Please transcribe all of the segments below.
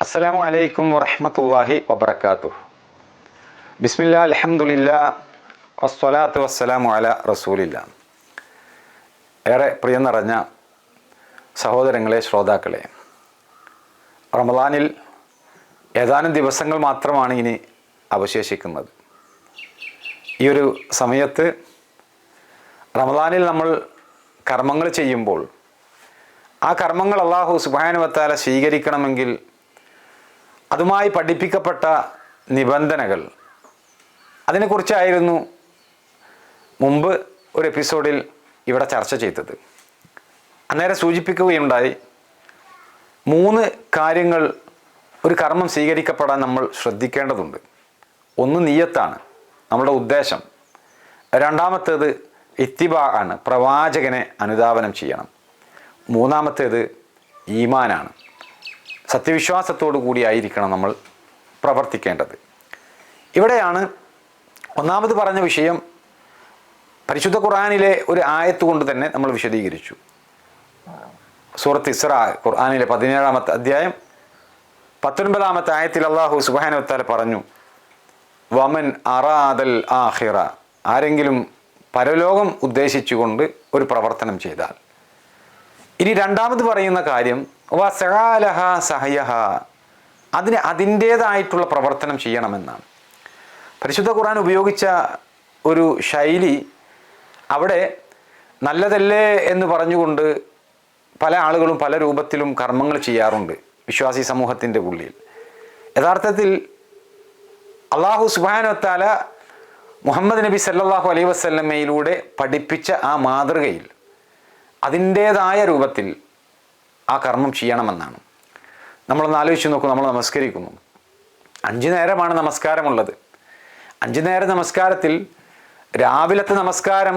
അസ്സലാമു അലൈക്കും വറഹ്മത്തുള്ളാഹി വബറകാതുഹു. ബിസ്മില്ലാ അൽഹംദുലില്ലാ വസ്സലാത്തു വസ്സലാമു അലാ റസൂലില്ലാ. ഏറെ പ്രിയം നിറഞ്ഞ സഹോദരങ്ങളെ, ശ്രോതാക്കളെ, റമദാനിൽ ഏതാനും ദിവസങ്ങൾ മാത്രമാണ് ഇനി അവശേഷിക്കുന്നത്. ഈ ഒരു സമയത്ത് റമദാനിൽ നമ്മൾ കർമ്മങ്ങൾ ചെയ്യുമ്പോൾ ആ കർമ്മങ്ങൾ അല്ലാഹു സുബ്ഹാനഹു വ തആല സ്വീകരിക്കണമെങ്കിൽ അതുമായി പഠിപ്പിക്കപ്പെട്ട നിബന്ധനകൾ, അതിനെക്കുറിച്ചായിരുന്നു മുമ്പ് ഒരു എപ്പിസോഡിൽ ഇവിടെ ചർച്ച ചെയ്തത്. അന്നേരം സൂചിപ്പിക്കുകയുണ്ടായി, 3 കാര്യങ്ങൾ ഒരു കർമ്മം സ്വീകരിക്കപ്പെടാൻ നമ്മൾ ശ്രദ്ധിക്കേണ്ടതുണ്ട്. ഒന്ന് നിയ്യത്താണ്, നമ്മുടെ ഉദ്ദേശം. രണ്ടാമത്തേത് ഇത്തിബാ ആണ്, പ്രവാചകനെ അനുധാവനം ചെയ്യണം. മൂന്നാമത്തേത് ഈമാനാണ്, സത്യവിശ്വാസത്തോടു കൂടിയായിരിക്കണം നമ്മൾ പ്രവർത്തിക്കേണ്ടത്. ഇവിടെയാണ് ഒന്നാമത് പറഞ്ഞ വിഷയം പരിശുദ്ധ ഖുർആനിലെ ഒരു ആയത്ത് കൊണ്ട് തന്നെ നമ്മൾ വിശദീകരിച്ചു. സൂറത്ത് ഇസ്രാ, ഖുർആനിലെ 17-ാമത്തെ അധ്യായം 19-ാമത്തെ ആയത്തിൽ അല്ലാഹു സുബ്ഹാനഹു വ തആല പറഞ്ഞു, വമൻ അറാദൽ ആഖിറ, ആരെങ്കിലും പരലോകം ഉദ്ദേശിച്ചുകൊണ്ട് ഒരു പ്രവർത്തനം ചെയ്താൽ. ഇനി രണ്ടാമത് പറയുന്ന കാര്യം വസഅലഹ സഹയഹ, അതിന് അതിൻ്റേതായിട്ടുള്ള പ്രവർത്തനം ചെയ്യണമെന്നാണ്. പരിശുദ്ധ ഖുർആൻ ഉപയോഗിച്ച ഒരു ശൈലി, അവിടെ നല്ലതല്ലേ എന്ന് പറഞ്ഞുകൊണ്ട് പല ആളുകളും പല രൂപത്തിലും കർമ്മങ്ങൾ ചെയ്യാറുണ്ട് വിശ്വാസി സമൂഹത്തിൻ്റെ ഉള്ളിൽ. യഥാർത്ഥത്തിൽ അല്ലാഹു സുബ്ഹാനഹു വ തആല മുഹമ്മദ് നബി സല്ലല്ലാഹു അലൈഹി വസല്ലമയിലൂടെ പഠിപ്പിച്ച ആ മാതൃകയിൽ അതിൻ്റേതായ രൂപത്തിൽ ആ കർമ്മം ചെയ്യണമെന്നാണ്. നമ്മളൊന്ന് ആലോചിച്ച് നോക്കൂ. നമ്മൾ നമസ്കരിക്കുന്നു, 5 നേരമാണ് നമസ്കാരമുള്ളത്. 5 നേര നമസ്കാരത്തിൽ രാവിലത്തെ നമസ്കാരം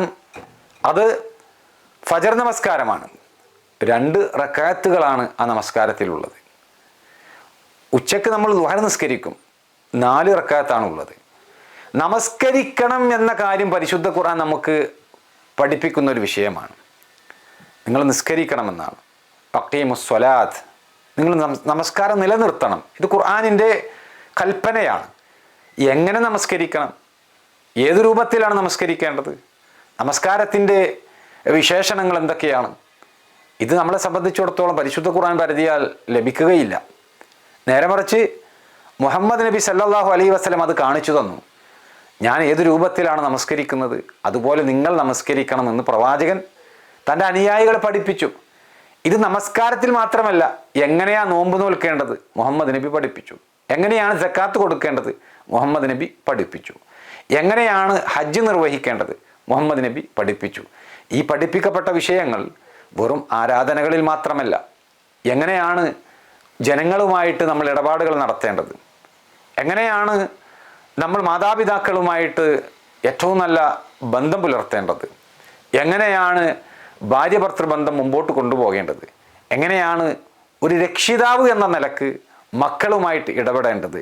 അത് ഫജർ നമസ്കാരമാണ്. 2 റക്അത്തുകളാണ് ആ നമസ്കാരത്തിലുള്ളത്. ഉച്ചയ്ക്ക് നമ്മൾ ദുഹർ നിസ്കരിക്കും, 4 റക്അത്താണുള്ളത്. നമസ്കരിക്കണം എന്ന കാര്യം പരിശുദ്ധ ഖുർആൻ നമുക്ക് പഠിപ്പിക്കുന്ന ഒരു വിഷയമാണ്. നിങ്ങൾ നിസ്കരിക്കണമെന്നാണ്. അഖീമുസ്സലാത്ത്, നിങ്ങൾ നമസ്കാരം നിലനിർത്തണം. ഇത് ഖുർആനിൻ്റെ കൽപ്പനയാണ്. എങ്ങനെ നമസ്കരിക്കണം, ഏത് രൂപത്തിലാണ് നമസ്കരിക്കേണ്ടത്, നമസ്കാരത്തിൻ്റെ വിശേഷണങ്ങൾ എന്തൊക്കെയാണ്, ഇത് നമ്മളെ സംബന്ധിച്ചിടത്തോളം പരിശുദ്ധ ഖുർആൻ പരിധിയാൽ ലഭിക്കുകയില്ല. നേരെ മറിച്ച് മുഹമ്മദ് നബി സല്ലല്ലാഹു അലൈഹി വസല്ലം അത് കാണിച്ചു തന്നു. ഞാൻ ഏത് രൂപത്തിലാണ് നമസ്കരിക്കുന്നത് അതുപോലെ നിങ്ങൾ നമസ്കരിക്കണമെന്ന് പ്രവാചകൻ തൻ്റെ അനുയായികളെ പഠിപ്പിച്ചു. ഇത് നമസ്കാരത്തിൽ മാത്രമല്ല, എങ്ങനെയാണ് നോമ്പ് നോൽക്കേണ്ടത് മുഹമ്മദ് നബി പഠിപ്പിച്ചു. എങ്ങനെയാണ് സക്കാത്ത് കൊടുക്കേണ്ടത് മുഹമ്മദ് നബി പഠിപ്പിച്ചു. എങ്ങനെയാണ് ഹജ്ജ് നിർവഹിക്കേണ്ടത് മുഹമ്മദ് നബി പഠിപ്പിച്ചു. ഈ പഠിപ്പിക്കപ്പെട്ട വിഷയങ്ങൾ വെറും ആരാധനകളിൽ മാത്രമല്ല, എങ്ങനെയാണ് ജനങ്ങളുമായിട്ട് നമ്മൾ ഇടപാടുകൾ നടത്തേണ്ടത്, എങ്ങനെയാണ് നമ്മൾ മാതാപിതാക്കളുമായിട്ട് ഏറ്റവും നല്ല ബന്ധം പുലർത്തേണ്ടത്, എങ്ങനെയാണ് ഭാര്യ ഭർത്തൃബന്ധം മുമ്പോട്ട് കൊണ്ടുപോകേണ്ടത്, എങ്ങനെയാണ് ഒരു രക്ഷിതാവ് എന്ന നിലക്ക് മക്കളുമായിട്ട് ഇടപെടേണ്ടത്,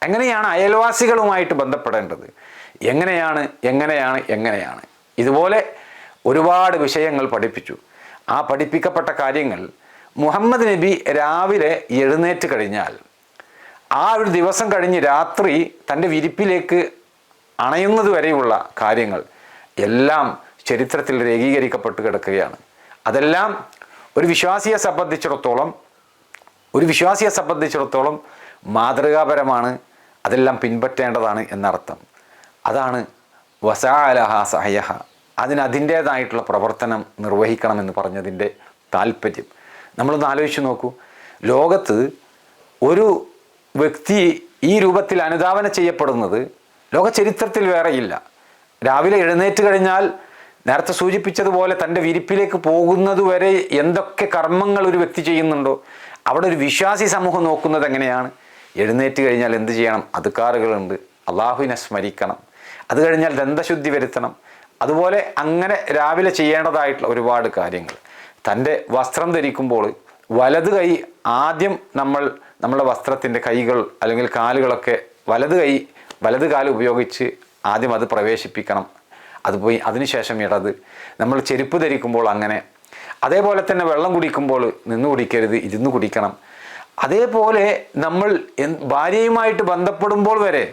എങ്ങനെയാണ് അയൽവാസികളുമായിട്ട് ബന്ധപ്പെടേണ്ടത്, എങ്ങനെയാണ് ഇതുപോലെ ഒരുപാട് വിഷയങ്ങൾ പഠിപ്പിച്ചു. ആ പഠിപ്പിക്കപ്പെട്ട കാര്യങ്ങൾ മുഹമ്മദ് നബി രാവിലെ എഴുന്നേറ്റ് കഴിഞ്ഞാൽ ആ ഒരു ദിവസം കഴിഞ്ഞ് രാത്രി തൻ്റെ വിരിപ്പിലേക്ക് അണയുന്നത് വരെയുള്ള കാര്യങ്ങൾ എല്ലാം ചരിത്രത്തിൽ രേഖീകരിക്കപ്പെട്ട് കിടക്കുകയാണ്. അതെല്ലാം ഒരു വിശ്വാസിയെ സംബന്ധിച്ചിടത്തോളം മാതൃകാപരമാണ്. അതെല്ലാം പിൻപറ്റേണ്ടതാണ് എന്നർത്ഥം. അതാണ് വസഅലഹ സഹയഹ, അതിൻ്റേതായിട്ടുള്ള പ്രവർത്തനം നിർവഹിക്കണമെന്ന് പറഞ്ഞതിൻ്റെ താല്പര്യം. നമ്മളൊന്ന് ആലോചിച്ച് നോക്കൂ. ലോകത്ത് ഒരു വ്യക്തി ഈ രൂപത്തിൽ അനുധാവനം ചെയ്യപ്പെടുന്നത് ലോക ചരിത്രത്തിൽ വേറെയില്ല. രാവിലെ എഴുന്നേറ്റ് കഴിഞ്ഞാൽ നേരത്തെ സൂചിപ്പിച്ചതുപോലെ തൻ്റെ വിരിപ്പിലേക്ക് പോകുന്നതുവരെ എന്തൊക്കെ കർമ്മങ്ങൾ ഒരു വ്യക്തി ചെയ്യുന്നുണ്ടോ, അവിടെ ഒരു വിശ്വാസി സമൂഹം നോക്കുന്നത് എങ്ങനെയാണ്. എഴുന്നേറ്റ് കഴിഞ്ഞാൽ എന്ത് ചെയ്യണം? അദ്കാറുകളുണ്ട്, അള്ളാഹുവിനെ സ്മരിക്കണം. അത് കഴിഞ്ഞാൽ ദന്തശുദ്ധി വരുത്തണം. അതുപോലെ അങ്ങനെ രാവിലെ ചെയ്യേണ്ടതായിട്ടുള്ള ഒരുപാട് കാര്യങ്ങൾ. തൻ്റെ വസ്ത്രം ധരിക്കുമ്പോൾ വലത് കൈ ആദ്യം നമ്മുടെ വസ്ത്രത്തിൻ്റെ കൈകൾ അല്ലെങ്കിൽ കാലുകളൊക്കെ വലത് കാല് ഉപയോഗിച്ച് ആദ്യം അത് പ്രവേശിപ്പിക്കണം. അത് പോയി അതിനുശേഷം ഇടത്. നമ്മൾ ചെരുപ്പ് ധരിക്കുമ്പോൾ അങ്ങനെ. അതേപോലെ തന്നെ വെള്ളം കുടിക്കുമ്പോൾ നിന്ന് കുടിക്കരുത്, ഇരുന്ന് കുടിക്കണം. അതേപോലെ നമ്മൾ ഭാര്യയുമായിട്ട് ബന്ധപ്പെടുമ്പോൾ വരെ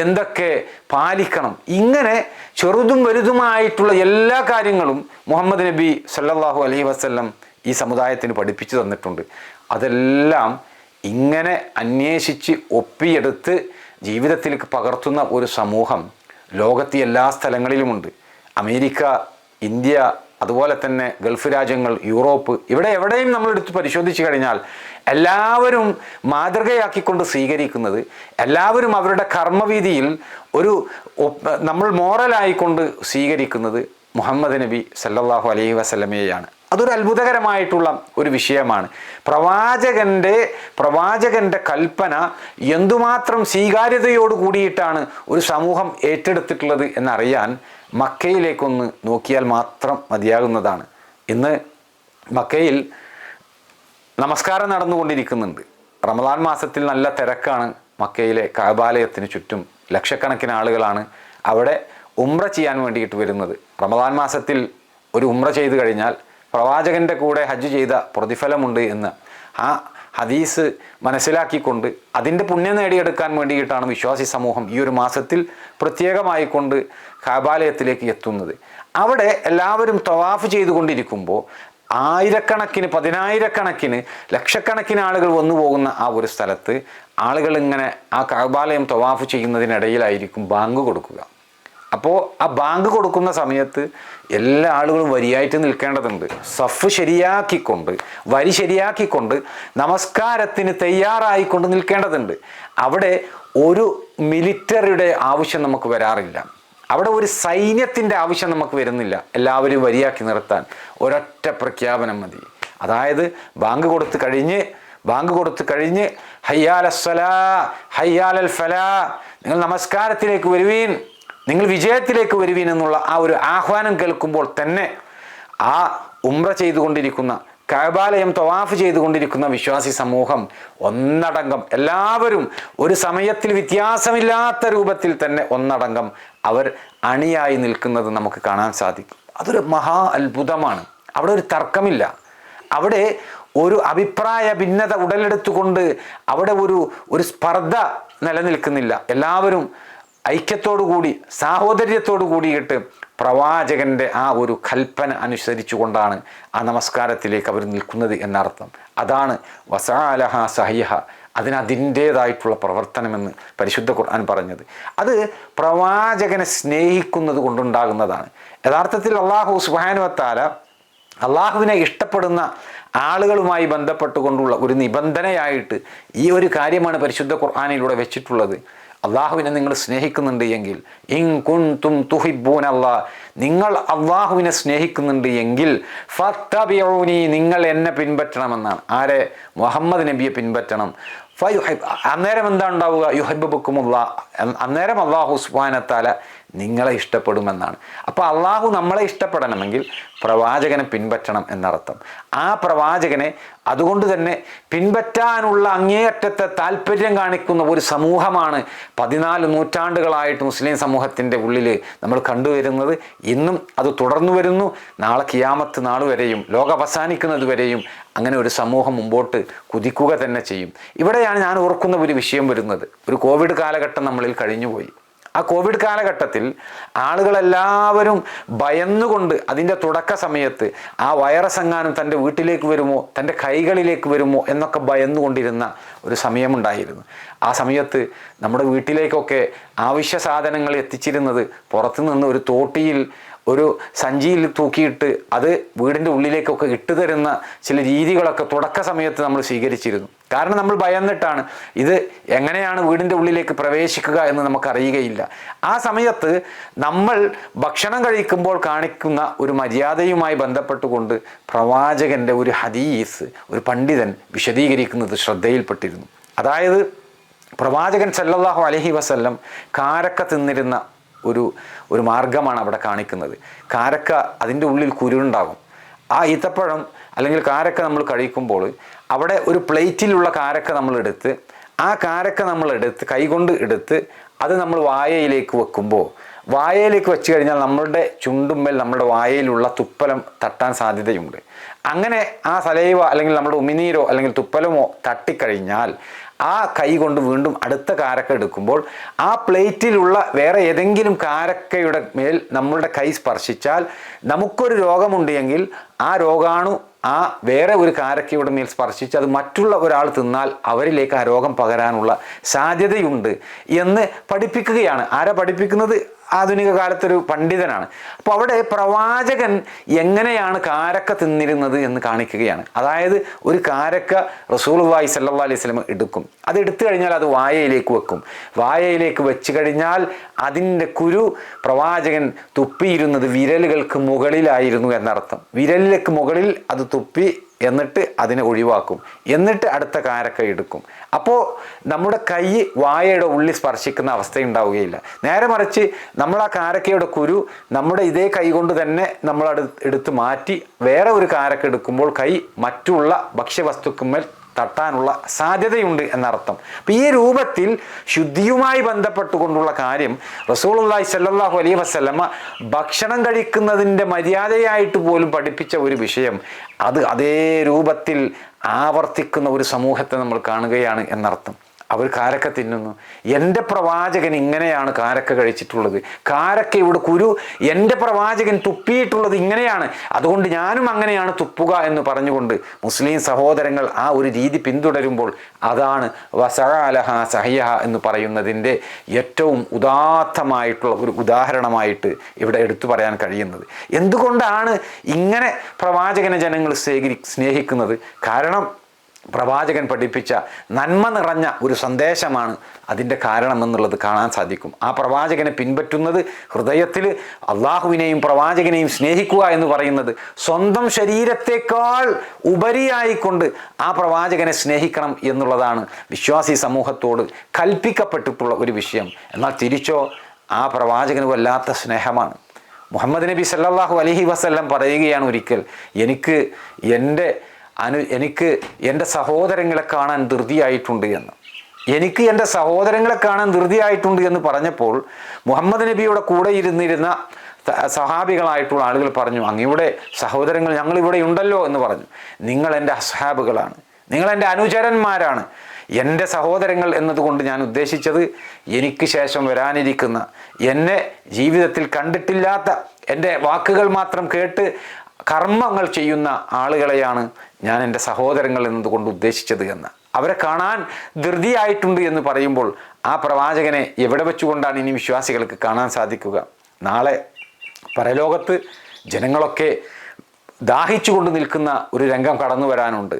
എന്തൊക്കെ പാലിക്കണം, ഇങ്ങനെ ചെറുതും വലുതുമായിട്ടുള്ള എല്ലാ കാര്യങ്ങളും മുഹമ്മദ് നബി സല്ലല്ലാഹു അലൈഹി വസല്ലം ഈ സമുദായത്തിന് പഠിപ്പിച്ചു തന്നിട്ടുണ്ട്. അതെല്ലാം ഇങ്ങനെ അന്വേഷിച്ച് ഒപ്പിയെടുത്ത് ജീവിതത്തിലേക്ക് പകർത്തുന്ന ഒരു സമൂഹം ലോകത്തെ എല്ലാ സ്ഥലങ്ങളിലുമുണ്ട്. അമേരിക്ക, ഇന്ത്യ, അതുപോലെ തന്നെ ഗൾഫ് രാജ്യങ്ങൾ, യൂറോപ്പ്, ഇവിടെ എവിടെയും നമ്മളെടുത്ത് പരിശോധിച്ച് കഴിഞ്ഞാൽ എല്ലാവരും മാതൃകയാക്കിക്കൊണ്ട് സ്വീകരിക്കുന്നത്, എല്ലാവരും അവരുടെ കർമ്മവീതിയിൽ ഒരു നമ്മൾ മോറലായിക്കൊണ്ട് സ്വീകരിക്കുന്നത് മുഹമ്മദ് നബി സല്ലല്ലാഹു അലൈഹി വസല്ലമയെയാണ്. അതൊരു അത്ഭുതകരമായിട്ടുള്ള ഒരു വിഷയമാണ്. പ്രവാചകൻ്റെ കൽപ്പന എന്തുമാത്രം സ്വീകാര്യതയോട് കൂടിയിട്ടാണ് ഒരു സമൂഹം ഏറ്റെടുത്തിട്ടുള്ളത് എന്നറിയാൻ മക്കയിലേക്കൊന്ന് നോക്കിയാൽ മാത്രം മതിയാകുന്നതാണ്. ഇന്ന് മക്കയിൽ നമസ്കാരം നടന്നുകൊണ്ടിരിക്കുന്നുണ്ട്. റമദാൻ മാസത്തിൽ നല്ല തിരക്കാണ്. മക്കയിലെ കഅബാലയത്തിന് ചുറ്റും ലക്ഷക്കണക്കിന് ആളുകളാണ് അവിടെ ഉംറ ചെയ്യാൻ വേണ്ടിയിട്ട് വരുന്നത്. റമദാൻ മാസത്തിൽ ഒരു ഉംറ ചെയ്തു കഴിഞ്ഞാൽ പ്രവാചകൻ്റെ കൂടെ ഹജ്ജ് ചെയ്ത പ്രതിഫലമുണ്ട് എന്ന് ആ ഹദീസ് മനസ്സിലാക്കിക്കൊണ്ട് അതിൻ്റെ പുണ്യം നേടിയെടുക്കാൻ വേണ്ടിയിട്ടാണ് വിശ്വാസി സമൂഹം ഈ ഒരു മാസത്തിൽ പ്രത്യേകമായിക്കൊണ്ട് കഅബാലയത്തിലേക്ക് എത്തുന്നത്. അവിടെ എല്ലാവരും തവാഫ് ചെയ്തുകൊണ്ടിരിക്കുമ്പോൾ ആയിരക്കണക്കിന്, പതിനായിരക്കണക്കിന്, ലക്ഷക്കണക്കിന് ആളുകൾ വന്നു പോകുന്ന ആ ഒരു സ്ഥലത്ത് ആളുകൾ ഇങ്ങനെ ആ കഅബാലയം തവാഫ് ചെയ്യുന്നതിനിടയിലായിരിക്കും ബാങ്ക് കൊടുക്കുക. അപ്പോൾ ആ ബാങ്ക് കൊടുക്കുന്ന സമയത്ത് എല്ലാ ആളുകളും വരിയായിട്ട് നിൽക്കേണ്ടതുണ്ട്. സഫ് ശരിയാക്കിക്കൊണ്ട്, വരി ശരിയാക്കിക്കൊണ്ട് നമസ്കാരത്തിന് തയ്യാറായിക്കൊണ്ട് നിൽക്കേണ്ടതുണ്ട്. അവിടെ ഒരു മിലിറ്ററിയുടെ ആവശ്യം നമുക്ക് വരാറില്ല. അവിടെ ഒരു സൈന്യത്തിൻ്റെ ആവശ്യം നമുക്ക് വരുന്നില്ല. എല്ലാവരും വരിയാക്കി നിർത്താൻ ഒരൊറ്റ പ്രഖ്യാപനം മതി. അതായത് ബാങ്ക് കൊടുത്ത് കഴിഞ്ഞ് ഹയ്യാലസ്സലാ ഹയ്യാലൽ ഫലാ, നിങ്ങൾ നമസ്കാരത്തിലേക്ക് വരുവീൻ, നിങ്ങൾ വിജയത്തിലേക്ക് വരുവീൻ എന്നുള്ള ആ ഒരു ആഹ്വാനം കേൾക്കുമ്പോൾ തന്നെ ആ ഉംറ ചെയ്തുകൊണ്ടിരിക്കുന്ന, കഅബാലയം തവാഫ് ചെയ്തുകൊണ്ടിരിക്കുന്ന വിശ്വാസി സമൂഹം ഒന്നടങ്കം എല്ലാവരും ഒരു സമയത്തിൽ വ്യത്യാസമില്ലാത്ത രൂപത്തിൽ തന്നെ ഒന്നടങ്കം അവർ അണിയായി നിൽക്കുന്നത് നമുക്ക് കാണാൻ സാധിക്കും. അതൊരു മഹാ അത്ഭുതമാണ്. അവിടെ ഒരു തർക്കമില്ല. അവിടെ ഒരു അഭിപ്രായ ഭിന്നത ഉടലെടുത്തുകൊണ്ട് അവിടെ ഒരു സ്പർദ്ധ നിലനിൽക്കുന്നില്ല. എല്ലാവരും ഐക്യത്തോടു കൂടി, സാഹോദര്യത്തോടു കൂടിയിട്ട് പ്രവാചകൻ്റെ ആ ഒരു കൽപ്പന അനുസരിച്ചു കൊണ്ടാണ് ആ നമസ്കാരത്തിലേക്ക് അവർ നിൽക്കുന്നത് എന്നർത്ഥം. അതാണ് വസഅലഹ സഹ്യഹ, അതിനതിൻ്റേതായിട്ടുള്ള പ്രവർത്തനമെന്ന് പരിശുദ്ധ ഖുർആൻ പറഞ്ഞത്. അത് പ്രവാചകനെ സ്നേഹിക്കുന്നത് കൊണ്ടുണ്ടാകുന്നതാണ്. യഥാർത്ഥത്തിൽ അല്ലാഹു സുബ്ഹാനഹു വ തആല അള്ളാഹുവിനെ ഇഷ്ടപ്പെടുന്ന ആളുകളുമായി ബന്ധപ്പെട്ടുകൊണ്ടുള്ള ഒരു നിബന്ധനയായിട്ട് ഈ ഒരു കാര്യമാണ് പരിശുദ്ധ ഖുർആനിലൂടെ വെച്ചിട്ടുള്ളത്. അള്ളാഹുവിനെ നിങ്ങൾ സ്നേഹിക്കുന്നുണ്ട് എങ്കിൽ, ഇൻ കുൻതും തുഹിബ്ബൂന അല്ലാഹ്, നിങ്ങൾ അള്ളാഹുവിനെ സ്നേഹിക്കുന്നുണ്ട് എങ്കിൽ ഫത്തബിഊനി, നിങ്ങൾ എന്നെ പിൻപറ്റണമെന്നാണ്. ആരെ? മുഹമ്മദ് നബിയെ പിൻപറ്റണം. അന്നേരം എന്താ ഉണ്ടാവുക? യുഹിബ്ബുക്കുമുല്ലാഹ്, അന്നേരം അള്ളാഹു സുബ്ഹാനഹു വ തആല നിങ്ങളെ ഇഷ്ടപ്പെടുമെന്നാണ്. അപ്പോൾ അള്ളാഹു നമ്മളെ ഇഷ്ടപ്പെടണമെങ്കിൽ പ്രവാചകനെ പിൻപറ്റണം എന്നർത്ഥം. ആ പ്രവാചകനെ അതുകൊണ്ട് തന്നെ പിൻപറ്റാനുള്ള അങ്ങേയറ്റത്തെ താല്പര്യം കാണിക്കുന്ന ഒരു സമൂഹമാണ് 14 നൂറ്റാണ്ടുകളായിട്ട് മുസ്ലിം സമൂഹത്തിൻ്റെ ഉള്ളിൽ നമ്മൾ കണ്ടുവരുന്നത്. ഇന്നും അത് തുടർന്നു വരുന്നു. നാളെ ഖിയാമത്ത് നാൾ വരെയും, ലോകം അവസാനിക്കുന്നത് വരെയും അങ്ങനെ ഒരു സമൂഹം മുമ്പോട്ട് കുതിക്കുക തന്നെ ചെയ്യും. ഇവിടെയാണ് ഞാൻ ഓർക്കുന്ന ഒരു വിഷയം വരുന്നത്. ഒരു കോവിഡ് കാലഘട്ടം നമ്മളിൽ കഴിഞ്ഞുപോയി. ആ കോവിഡ് കാലഘട്ടത്തിൽ ആളുകളെല്ലാവരും ഭയന്നുകൊണ്ട് അതിൻ്റെ തുടക്ക സമയത്ത് ആ വൈറസ് എങ്ങാനും തൻ്റെ വീട്ടിലേക്ക് വരുമോ, തൻ്റെ കൈകളിലേക്ക് വരുമോ എന്നൊക്കെ ഭയന്നുകൊണ്ടിരുന്ന ഒരു സമയമുണ്ടായിരുന്നു. ആ സമയത്ത് നമ്മുടെ വീട്ടിലേക്കൊക്കെ ആവശ്യ സാധനങ്ങൾ എത്തിച്ചിരുന്നത് പുറത്തുനിന്ന് ഒരു തോട്ടിയിൽ, ഒരു സഞ്ചിയിൽ തൂക്കിയിട്ട് അത് വീടിൻ്റെ ഉള്ളിലേക്കൊക്കെ ഇട്ടുതരുന്ന ചില രീതികളൊക്കെ തുടക്ക സമയത്ത് നമ്മൾ സ്വീകരിച്ചിരുന്നു. കാരണം നമ്മൾ ഭയന്നിട്ടാണ്. ഇത് എങ്ങനെയാണ് വീടിൻ്റെ ഉള്ളിലേക്ക് പ്രവേശിക്കുക എന്ന് നമുക്കറിയുകയില്ല. ആ സമയത്ത് നമ്മൾ ഭക്ഷണം കഴിക്കുമ്പോൾ കാണിക്കുന്ന ഒരു മര്യാദയുമായി ബന്ധപ്പെട്ടുകൊണ്ട് പ്രവാചകൻ്റെ ഒരു ഹദീസ് ഒരു പണ്ഡിതൻ വിശദീകരിക്കുന്നത് ശ്രദ്ധയിൽപ്പെട്ടിരുന്നു. അതായത് പ്രവാചകൻ സല്ലല്ലാഹു അലൈഹി വസല്ലം കാരക്ക തിന്നിരുന്ന ഒരു മാർഗമാണ് അവിടെ കാണിക്കുന്നത്. കാരക്ക, അതിൻ്റെ ഉള്ളിൽ കുരുണ്ടാകും. ആ ഈത്തപ്പഴം അല്ലെങ്കിൽ കാരക്ക നമ്മൾ കഴിക്കുമ്പോൾ അവിടെ ഒരു പ്ലേറ്റിലുള്ള കാരക്ക നമ്മളെടുത്ത്, ആ കാരക്ക നമ്മളെടുത്ത് കൈകൊണ്ട് എടുത്ത് അത് നമ്മൾ വായയിലേക്ക് വെക്കുമ്പോൾ വായയിലേക്ക് വെച്ച് കഴിഞ്ഞാൽ നമ്മളുടെ ചുണ്ടുമ്മൽ നമ്മുടെ വായയിലുള്ള തുപ്പലം തട്ടാൻ സാധ്യതയുണ്ട്. അങ്ങനെ ആ സലൈവ അല്ലെങ്കിൽ നമ്മുടെ ഉമിനീരോ അല്ലെങ്കിൽ തുപ്പലമോ തട്ടിക്കഴിഞ്ഞാൽ ആ കൈ കൊണ്ട് വീണ്ടും അടുത്ത കാരക്ക എടുക്കുമ്പോൾ ആ പ്ലേറ്റിലുള്ള വേറെ ഏതെങ്കിലും കാരക്കയുടെ മേൽ നമ്മളുടെ കൈ സ്പർശിച്ചാൽ നമുക്കൊരു രോഗമുണ്ടെങ്കിൽ ആ രോഗാണു ആ വേറെ ഒരു കാരക്കയുടെ മേൽ സ്പർശിച്ച് അത് മറ്റുള്ള ഒരാൾ തിന്നാൽ അവരിലേക്ക് ആ രോഗം പകരാനുള്ള സാധ്യതയുണ്ട് എന്ന് പഠിപ്പിക്കുകയാണ്. ആരാ പഠിപ്പിക്കുന്നത്? ആധുനിക കാലത്തൊരു പണ്ഡിതനാണ്. അപ്പോൾ അവിടെ പ്രവാചകൻ എങ്ങനെയാണ് കാരക്ക തിന്നിരുന്നത് എന്ന് കാണിക്കുകയാണ്. അതായത് ഒരു കാരക്ക റസൂലുള്ളാഹി സ്വല്ലല്ലാഹു അലൈഹി വസല്ലം എടുക്കും, അത് എടുത്തു കഴിഞ്ഞാൽ അത് വായയിലേക്ക് വെക്കും. വായയിലേക്ക് വെച്ച് കഴിഞ്ഞാൽ അതിൻ്റെ കുരു പ്രവാചകൻ തുപ്പിയിരുന്നത് വിരലുകൾക്ക് മുകളിലായിരുന്നു എന്നർത്ഥം. വിരലിലേക്ക് മുകളിൽ അത് തുപ്പി എന്നിട്ട് അതിനെ ഒഴിവാക്കും, എന്നിട്ട് അടുത്ത കാരക്ക എടുക്കും. അപ്പോൾ നമ്മുടെ കൈ വായയുടെ ഉള്ളിൽ സ്പർശിക്കുന്ന അവസ്ഥയുണ്ടാവുകയില്ല. നേരെ മറിച്ച് നമ്മൾ ആ കാരക്കയുടെ കുരു നമ്മുടെ ഇതേ കൈ കൊണ്ട് തന്നെ നമ്മൾ എടുത്ത് മാറ്റി വേറെ ഒരു കാരക്ക എടുക്കുമ്പോൾ കൈ മറ്റുള്ള ഭക്ഷ്യവസ്തുക്കൾ തട്ടാനുള്ള സാധ്യതയുണ്ട് എന്നർത്ഥം. അപ്പം ഈ രൂപത്തിൽ ശുദ്ധിയുമായി ബന്ധപ്പെട്ടുകൊണ്ടുള്ള കാര്യം റസൂലുള്ളാഹി സ്വല്ലല്ലാഹു അലൈഹി വസല്ലമ ഭക്ഷണം കഴിക്കുന്നതിൻ്റെ മര്യാദയായിട്ട് പോലും പഠിപ്പിച്ച ഒരു വിഷയം അത് അതേ രൂപത്തിൽ ആവർത്തിക്കുന്ന ഒരു സമൂഹത്തെ നമ്മൾ കാണുകയാണ് എന്നർത്ഥം. അവർ കാരക്ക തിന്നുന്നു. എൻ്റെ പ്രവാചകൻ ഇങ്ങനെയാണ് കാരക്ക കഴിച്ചിട്ടുള്ളത്, കാരക്കയുടെ കുരു എൻ്റെ പ്രവാചകൻ തുപ്പിയിട്ടുള്ളത് ഇങ്ങനെയാണ്, അതുകൊണ്ട് ഞാനും അങ്ങനെയാണ് തുപ്പുക എന്ന് പറഞ്ഞുകൊണ്ട് മുസ്ലിം സഹോദരങ്ങൾ ആ ഒരു രീതി പിന്തുടരുമ്പോൾ അതാണ് വസഅലഹ സഹയഹ എന്ന് പറയുന്നതിൻ്റെ ഏറ്റവും ഉദാത്തമായിട്ടുള്ള ഒരു ഉദാഹരണമായിട്ട് ഇവിടെ എടുത്തു പറയാൻ കഴിയുന്നത്. എന്തുകൊണ്ടാണ് ഇങ്ങനെ പ്രവാചകനെ ജനങ്ങൾ സ്നേഹിക്കുന്നത്? കാരണം പ്രവാചകൻ പഠിപ്പിച്ച നന്മ നിറഞ്ഞ ഒരു സന്ദേശമാണ് അതിൻ്റെ കാരണം എന്നുള്ളത് കാണാൻ സാധിക്കും. ആ പ്രവാചകനെ പിൻപറ്റുന്നത്, ഹൃദയത്തിൽ അള്ളാഹുവിനെയും പ്രവാചകനെയും സ്നേഹിക്കുക എന്ന് പറയുന്നത് സ്വന്തം ശരീരത്തെക്കാൾ ഉപരിയായിക്കൊണ്ട് ആ പ്രവാചകനെ സ്നേഹിക്കണം എന്നുള്ളതാണ് വിശ്വാസി സമൂഹത്തോട് കൽപ്പിക്കപ്പെട്ടിട്ടുള്ള ഒരു വിഷയം. എന്നാൽ തിരിച്ചോ ആ പ്രവാചകന് വല്ലാത്ത സ്നേഹമാണ്. മുഹമ്മദ് നബി സല്ലല്ലാഹു അലൈഹി വസല്ലം പറയുകയാണ് ഒരിക്കൽ, എനിക്ക് എൻ്റെ സഹോദരങ്ങളെ കാണാൻ ധൃതിയായിട്ടുണ്ട് എന്ന്. എനിക്ക് എൻ്റെ സഹോദരങ്ങളെ കാണാൻ ധൃതിയായിട്ടുണ്ട് എന്ന് പറഞ്ഞപ്പോൾ മുഹമ്മദ് നബിയുടെ കൂടെ ഇരുന്നിരുന്ന സഹാബികളായിട്ടുള്ള ആളുകൾ പറഞ്ഞു, അങ്ങയുടെ സഹോദരങ്ങൾ ഞങ്ങളിവിടെ ഉണ്ടല്ലോ എന്ന് പറഞ്ഞു. നിങ്ങൾ എൻ്റെ അസ്ഹാബുകളാണ്, നിങ്ങൾ എൻ്റെ അനുചരന്മാരാണ്. എൻ്റെ സഹോദരങ്ങൾ എന്നതുകൊണ്ട് ഞാൻ ഉദ്ദേശിച്ചത് എനിക്ക് ശേഷം വരാനിരിക്കുന്ന, എന്നെ ജീവിതത്തിൽ കണ്ടിട്ടില്ലാത്ത, എൻ്റെ വാക്കുകൾ മാത്രം കേട്ട് കർമ്മങ്ങൾ ചെയ്യുന്ന ആളുകളെയാണ് ഞാൻ എൻ്റെ സഹോദരങ്ങൾ എന്നതുകൊണ്ട് ഉദ്ദേശിച്ചത് എന്ന്. അവരെ കാണാൻ ധൃതിയായിട്ടുണ്ട് എന്ന് പറയുമ്പോൾ ആ പ്രവാചകനെ എവിടെ വെച്ചുകൊണ്ടാണ് ഇനി വിശ്വാസികൾക്ക് കാണാൻ സാധിക്കുക? നാളെ പരലോകത്ത് ജനങ്ങളൊക്കെ ദാഹിച്ചുകൊണ്ട് നിൽക്കുന്ന ഒരു രംഗം കടന്നു വരാനുണ്ട്.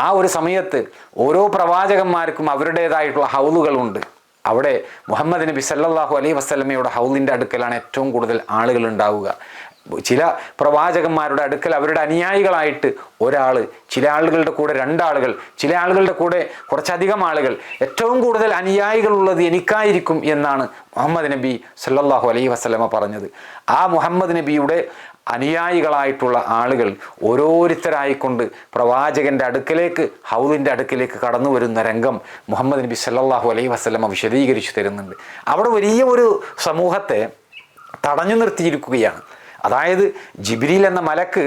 ആ ഒരു സമയത്ത് ഓരോ പ്രവാചകന്മാർക്കും അവരുടേതായിട്ടുള്ള ഹൗലുകളുണ്ട്. അവിടെ മുഹമ്മദ് നബി സല്ലല്ലാഹു അലൈഹി വസല്ലമയുടെ ഹൗലിൻ്റെ അടുക്കലാണ് ഏറ്റവും കൂടുതൽ ആളുകൾ ഉണ്ടാവുക. ചില പ്രവാചകന്മാരുടെ അടുക്കൽ അവരുടെ അനുയായികളായിട്ട് ഒരാൾ, ചില ആളുകളുടെ കൂടെ രണ്ടാളുകൾ, ചില ആളുകളുടെ കൂടെ കുറച്ചധികം ആളുകൾ, ഏറ്റവും കൂടുതൽ അനുയായികളുള്ളത് എനിക്കായിരിക്കും എന്നാണ് മുഹമ്മദ് നബി സല്ലല്ലാഹു അലൈഹി വസല്ലമ പറഞ്ഞത്. ആ മുഹമ്മദ് നബിയുടെ അനുയായികളായിട്ടുള്ള ആളുകൾ ഓരോരുത്തരായിക്കൊണ്ട് പ്രവാചകൻ്റെ അടുക്കലേക്ക്, ഹൗലിൻ്റെ അടുക്കലേക്ക് കടന്നു വരുന്ന രംഗം മുഹമ്മദ് നബി സല്ലല്ലാഹു അലൈഹി വസല്ലമ വിശദീകരിച്ചു തരുന്നുണ്ട്. അവിടെ വലിയ ഒരു സമൂഹത്തെ തടഞ്ഞു നിർത്തിയിരിക്കുകയാണ്. അതായത് ജിബ്രീൽ എന്ന മലക്ക്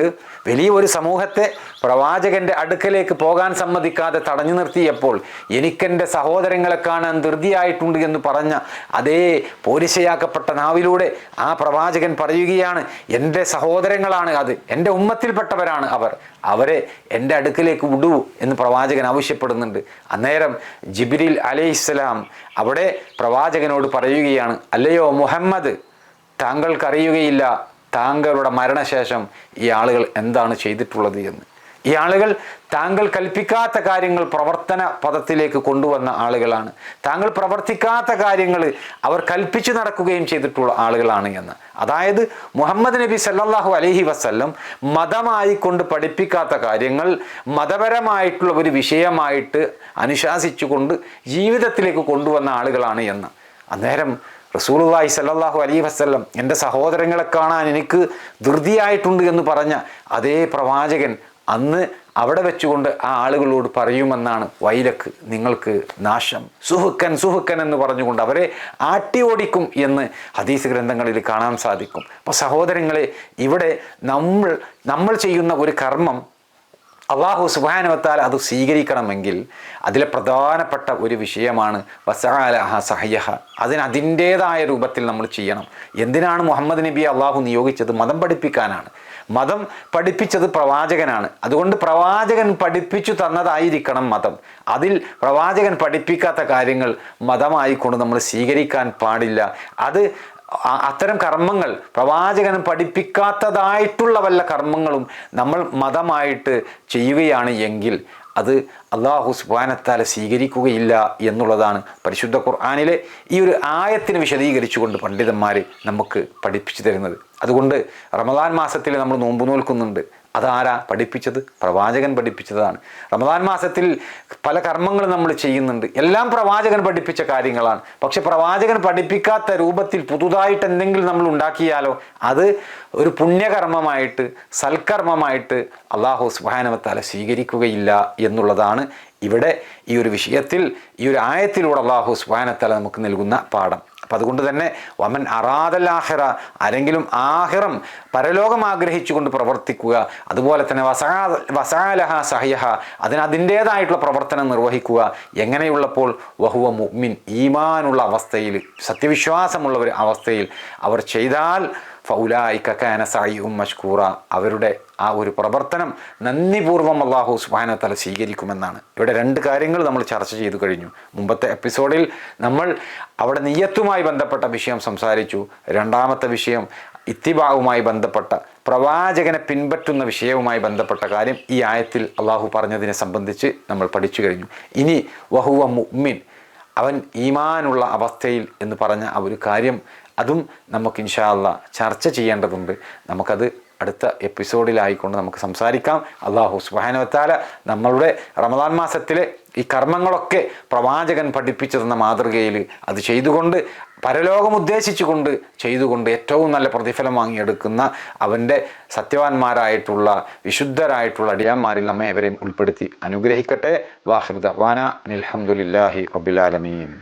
വലിയ ഒരു സമൂഹത്തെ പ്രവാചകൻ്റെ അടുക്കലേക്ക് പോകാൻ സമ്മതിക്കാതെ തടഞ്ഞു നിർത്തിയപ്പോൾ എനിക്കെൻ്റെ സഹോദരങ്ങളെ കാണാൻ ധൃതിയായിട്ടുണ്ട് എന്ന് പറഞ്ഞ അതേ പോരിശയാക്കപ്പെട്ട നാവിലൂടെ ആ പ്രവാചകൻ പറയുകയാണ്, എൻ്റെ സഹോദരങ്ങളാണ് അത്, എൻ്റെ ഉമ്മത്തിൽപ്പെട്ടവരാണ് അവരെ എൻ്റെ അടുക്കലേക്ക് വിടൂ എന്ന് പ്രവാചകൻ ആവശ്യപ്പെടുന്നുണ്ട്. അന്നേരം ജിബ്രീൽ അലൈഹിസ്സലാം അവിടെ പ്രവാചകനോട് പറയുകയാണ്, അല്ലയോ മുഹമ്മദ്, താങ്കൾക്കറിയുകയില്ല താങ്കളുടെ മരണശേഷം ഈ ആളുകൾ എന്താണ് ചെയ്തിട്ടുള്ളത് എന്ന്. ഈ ആളുകൾ താങ്കൾ കൽപ്പിക്കാത്ത കാര്യങ്ങൾ പ്രവർത്തന പദത്തിലേക്ക് കൊണ്ടുവന്ന ആളുകളാണ്. താങ്കൾ പ്രവർത്തിക്കാത്ത കാര്യങ്ങൾ അവർ കൽപ്പിച്ചു നടക്കുകയും ചെയ്തിട്ടുള്ള ആളുകളാണ് എന്ന്. അതായത് മുഹമ്മദ് നബി സല്ലല്ലാഹു അലൈഹി വസല്ലം മതമായിക്കൊണ്ട് പഠിപ്പിക്കാത്ത കാര്യങ്ങൾ മതപരമായിട്ടുള്ള ഒരു വിഷയമായിട്ട് അനുശാസിച്ചുകൊണ്ട് ജീവിതത്തിലേക്ക് കൊണ്ടുവന്ന ആളുകളാണ് എന്ന്. അന്നേരം റസൂലുള്ളാഹി സ്വല്ലല്ലാഹു അലൈഹി വസല്ലം എൻ്റെ സഹോദരങ്ങളെ കാണാൻ എനിക്ക് ധൃതിയായിട്ടുണ്ട് എന്ന് പറഞ്ഞ അതേ പ്രവാചകൻ അന്ന് അവിടെ വെച്ചുകൊണ്ട് ആ ആളുകളോട് പറയുമെന്നാണ്, വൈലക്ക്, നിങ്ങൾക്ക് നാശം, സുഹുക്കൻ സുഹുക്കൻ എന്ന് പറഞ്ഞുകൊണ്ട് അവരെ ആട്ടി ഓടിക്കും എന്ന് ഹദീസ് ഗ്രന്ഥങ്ങളിൽ കാണാൻ സാധിക്കും. അപ്പോൾ സഹോദരങ്ങളെ, ഇവിടെ നമ്മൾ ചെയ്യുന്ന ഒരു കർമ്മം അള്ളാഹു സുബ്ഹാനഹു വ തആല അത് സ്വീകരിക്കണമെങ്കിൽ അതിലെ പ്രധാനപ്പെട്ട ഒരു വിഷയമാണ് വസഅലഹ സഹയഹ. അതിൻ്റേതായ രൂപത്തിൽ നമ്മൾ ചെയ്യണം. എന്തിനാണ് മുഹമ്മദ് നബിയെ അള്ളാഹു നിയോഗിച്ചത്? മതം പഠിപ്പിക്കാനാണ്. മതം പഠിപ്പിച്ചത് പ്രവാചകനാണ്. അതുകൊണ്ട് പ്രവാചകൻ പഠിപ്പിച്ചു തന്നതായിരിക്കണം മതം. അതിൽ പ്രവാചകൻ പഠിപ്പിക്കാത്ത കാര്യങ്ങൾ മതമായിക്കൊണ്ട് നമ്മൾ സ്വീകരിക്കാൻ പാടില്ല. അത്തരം കർമ്മങ്ങൾ, പ്രവാചകൻ പഠിപ്പിക്കാത്തതായിട്ടുള്ള വല്ല കർമ്മങ്ങളും നമ്മൾ മതമായിട്ട് ചെയ്യുകയാണ് എങ്കിൽ അത് അല്ലാഹു സുബ്ഹാനഹു വ തആല സ്വീകരിക്കുകയില്ല എന്നുള്ളതാണ് പരിശുദ്ധ ഖുർആനിലെ ഈ ഒരു ആയത്തിനെ വിശദീകരിച്ചുകൊണ്ട് പണ്ഡിതന്മാർ നമുക്ക് പഠിപ്പിച്ചു തരുന്നത്. അതുകൊണ്ട് റമദാൻ മാസത്തിൽ നമ്മൾ നോമ്പ് നോൽക്കുന്നുണ്ട്. അതാരാ പഠിപ്പിച്ചത്? പ്രവാചകൻ പഠിപ്പിച്ചതാണ്. റമദാൻ മാസത്തിൽ പല കർമ്മങ്ങളും നമ്മൾ ചെയ്യുന്നുണ്ട്. എല്ലാം പ്രവാചകൻ പഠിപ്പിച്ച കാര്യങ്ങളാണ്. പക്ഷെ പ്രവാചകൻ പഠിപ്പിക്കാത്ത രൂപത്തിൽ പുതുതായിട്ട് എന്തെങ്കിലും നമ്മൾ ഉണ്ടാക്കിയാലോ അത് ഒരു പുണ്യകർമ്മമായിട്ട്, സൽക്കർമ്മമായിട്ട് അല്ലാഹു സുബ്ഹാനഹു വ തആല സ്വീകരിക്കുകയില്ല എന്നുള്ളതാണ് ഇവിടെ ഈ ഒരു വിഷയത്തിൽ, ഈ ഒരു ആയത്തിലൂടെ അല്ലാഹു സുബ്ഹാനഹു വ തആല നമുക്ക് നൽകുന്ന പാഠം. അപ്പം അതുകൊണ്ട് തന്നെ വമൻ അറാദൽ ആഖിറ, ആരെങ്കിലും ആഖിറം, പരലോകം ആഗ്രഹിച്ചുകൊണ്ട് പ്രവർത്തിക്കുക, അതുപോലെ തന്നെ വസഅലഹ സഹയഹ, അതിൻ്റേതായിട്ടുള്ള പ്രവർത്തനം നിർവഹിക്കുക. എങ്ങനെയുള്ളപ്പോൾ? വഹുവ മുഅ്മിൻ, ഈമാനുള്ള അവസ്ഥയിൽ, സത്യവിശ്വാസമുള്ള ഒരു അവസ്ഥയിൽ അവർ ചെയ്താൽ ഫൗലായിക കാന സഅയ്യുഹും മഷ്കൂറ, അവരുടെ ആ ഒരു പ്രവർത്തനം നന്ദിപൂർവ്വം അല്ലാഹു സുബ്ഹാനഹു വ തആല സ്വീകരിക്കുമെന്നാണ്. ഇവിടെ രണ്ട് കാര്യങ്ങൾ നമ്മൾ ചർച്ച ചെയ്തു കഴിഞ്ഞു. മുമ്പത്തെ എപ്പിസോഡിൽ നമ്മൾ അവിടെ നിയ്യത്തുമായി ബന്ധപ്പെട്ട വിഷയം സംസാരിച്ചു. രണ്ടാമത്തെ വിഷയം ഇത്തിബാവുമായി ബന്ധപ്പെട്ട, പ്രവാചകനെ പിൻപറ്റുന്ന വിഷയവുമായി ബന്ധപ്പെട്ട കാര്യം ഈ ആയത്തിൽ അല്ലാഹു പറഞ്ഞതിനെ സംബന്ധിച്ച് നമ്മൾ പഠിച്ചു കഴിഞ്ഞു. ഇനി വഹുവ മുഅ്മിൻ, അവൻ ഈമാനുള്ള അവസ്ഥയിൽ എന്ന് പറഞ്ഞ ആ ഒരു കാര്യം, അതും നമുക്ക് ഇൻഷാ അല്ലാഹ് ചർച്ച ചെയ്യേണ്ടതുണ്ട്. നമുക്കത് അടുത്ത എപ്പിസോഡിലായിക്കൊണ്ട് നമുക്ക് സംസാരിക്കാം. അല്ലാഹു സുബ്ഹാനഹു വ തആല നമ്മളുടെ റമദാൻ മാസത്തിലെ ഈ കർമ്മങ്ങളൊക്കെ പ്രവാചകൻ പഠിപ്പിച്ചു തന്ന മാതൃകയിൽ അത് ചെയ്തുകൊണ്ട്, പരലോകം ഉദ്ദേശിച്ചുകൊണ്ട് ചെയ്തുകൊണ്ട് ഏറ്റവും നല്ല പ്രതിഫലം വാങ്ങിയെടുക്കുന്ന അവൻ്റെ സത്യവാന്മാരായിട്ടുള്ള വിശുദ്ധരായിട്ടുള്ള അടിയാന്മാരിൽ നമ്മെ ഏവരെയും ഉൾപ്പെടുത്തി അനുഗ്രഹിക്കട്ടെ. വാഹിർ ദഅ്വാന അൽഹംദുലില്ലാഹി റബ്ബിൽ ആലമീൻ.